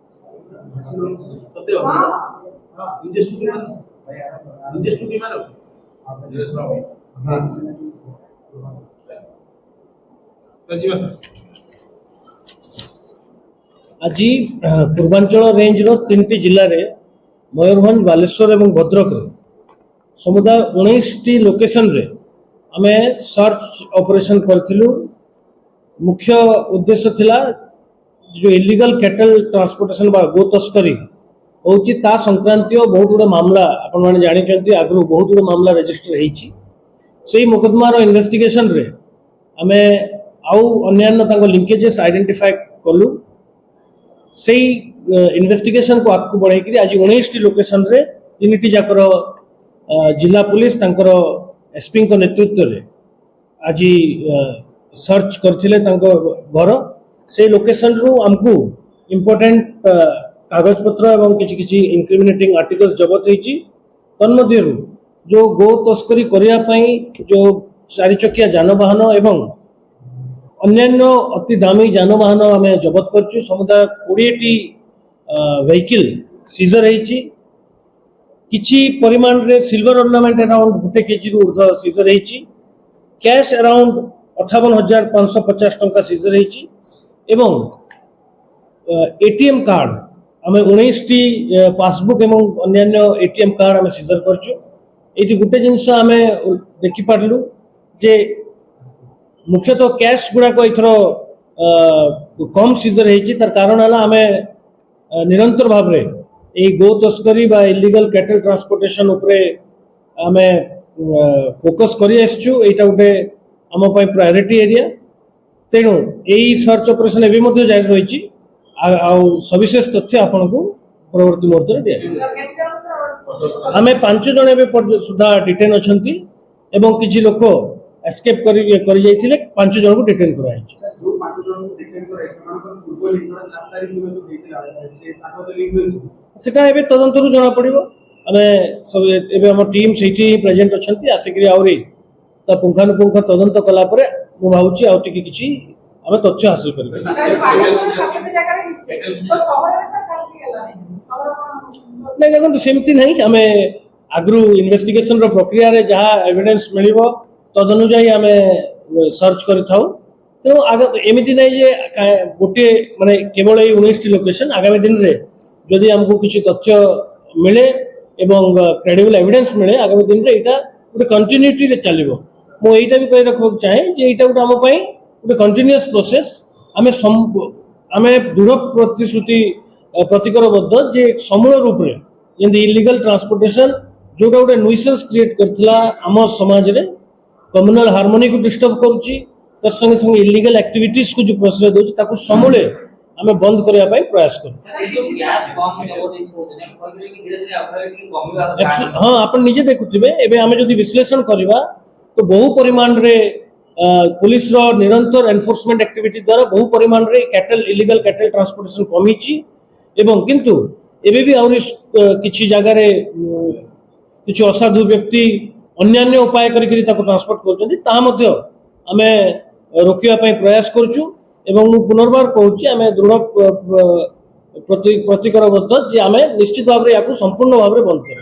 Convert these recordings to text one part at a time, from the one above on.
आज पूर्वांचल रेंज रो 3टी जिले में मयूरभंज बालेश्वर और भद्रक समुदाय 19 लोकेशन रे आमे सर्च ऑपरेशन करथिलु। मुख्य उद्देश्य थिला जो इलीगल कैटल ट्रांसपोर्टेशन बा गो तस्करी होची ता संक्रांतीय बहुत गुड़ा मामला आपण माने जानि चंती आगु बहुत गुड़ा मामला रजिस्टर हेची। सेही मुकदमार इन्वेस्टिगेशन रे आमे आउ अन्यान्य तांको लिंकेजेस आइडेंटिफाई कलु। सेही इन्वेस्टिगेशन को आगु बढ़ाई कि आज 19 लोकेशन रे 3टी जाकर जिला पुलिस तांकर एसपी को नेतृत्व रे आज सर्च करथिले तांको घर से लोकेशन रु हमकु इम्पोर्टेंट कागज पत्र एवं किछि किछि इंक्रिमिनेटिंग आर्टिकल्स जब्त होईची। तन्मध्यरु जो गो तस्करी करिया पई जो 4 चकिया जानवाहन एवं अन्यान्य अति दामी जानवाहन आम जबत करछु। समुदाय 20टी व्हीकल सीजर होईची। किछि परिमाण रे सिल्वर ऑर्नामेंट अराउंड 1 केजी रु ऊर्ध्व सीजर होईची। कैश अराउंड 58,550 टंका सीजर होईची एवं एटीएम कार्ड आम 19टी पासबुक एवं अन्यान्य एटीएम कार्ड आम सीजर करछु। एटी गुटे जिनस आम देखि पारलु जे मुख्यतः कैश गुड़ाक एथर कम सीजर होईची। तार कारण है आम निरंतर भाव रे ए गो तस्करी बा इलीगल कैटल ट्रांसपोर्टेशन उपरे आम फोकस करी आसछु। एटा गुटे आम पई प्रायोरिटी एरिया। तेणु यही सर्च ऑपरेशन एवं मध्य जारी रही सविशेष तथ्य आपन को परवर्ती मुहूर्त दिया। आम 5 जन एवं सुधा डिटेन अच्छा एवं किसी लोक एस्केप कर जाइए। 5 जन को डिटेन कराई सेटा एबे तदंतरु जना पड़िबो। आमे सब एबे हम टीम सेठी प्रेजेंट अछंती आसिकरी आउरी त पुंखानुपुंख तदंत कला परे मु भाउची आउ टिके किछि आमे तथ्य हासिल करबे। नहीं देखो तो सेमती नहीं आमे आगु इन्वेस्टिगेशन रो प्रक्रिया रे जहा एविडेंस मिलिबो तदनुजाई आमे सर्च करि थाउ। तेणु एमती नहीं जे गोटे माने केवल 19 लोकेशन आगामी दिन रे जदि हमको किसी तथ्य मिले एवं क्रेडिबल एविडेंस मिले आगामी दिन रे एटा गोटे कंटिन्यूटी रे चलिबो। मु एटा भी कहि रखबो चाहे जे एटा गोटे हम पई गोटे कंटिन्यूअस प्रोसेस। आमे दृढ़ प्रतिश्रुति प्रतिकरबद्ध जे समूल रूप रे जेंति इलीगल ट्रांसपोर्टेशन जोटा गोटे न्यूसेंस क्रिएट करथिला आम समाज रे कम्युनल हार्मोनी को डिस्टर्ब करूची तर संगे संगे इलीगल एक्टिविटीज को जो प्रश्रय दोची ताकू समूले आमे बंद करिया पई प्रयास करू। हां आपण निजे देखुथिबे एबे आमे जदि विश्लेषण करबा तो बहु परिमाण रे पुलिस रो निरंतर एनफोर्समेंट एक्टिविटी द्वारा बहु परिमाण रे कैटल इलीगल कैटल ट्रांसपोर्टेशन कमीची एवं किंतु एबे भी आउरी किछि जगह रे किछि असाधु व्यक्ति अन्यान्य उपाय करी ताको ट्रांसपोर्ट करछन्ती ता मध्ये आमे रोकिया पई प्रयास करछु। एवं मु पुनर्बार कहूची आमे दृढ़ प्रतिकरबद्ध जे आमे निश्चित भाव रे याकू संपूर्ण भाव रे बंद करबो।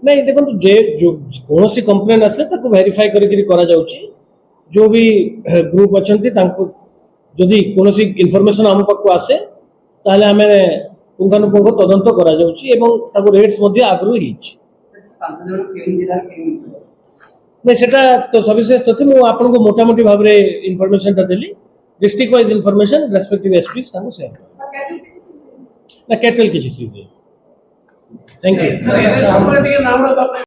नहीं देखो जे जो कौन सी कंप्लेन आसे ताको वेरीफाई करा जाउची। जो भी ग्रुप अछंती तांको जदि कौन सी इनफॉरमेशन हम पाक आसे ताले आमे पुंखानुपुंख तदंत करा जाउची एवं ताको रेट्स मध्ये आग्रह हिच। नहीं सेटा तो सविशेष तथ्य मु आपन को मोटा मोटी भाव रे इनफॉरमेशन ता देली। District wise information respective SPs ताको शेयर ना कैटल किछि चीज है। Thank you.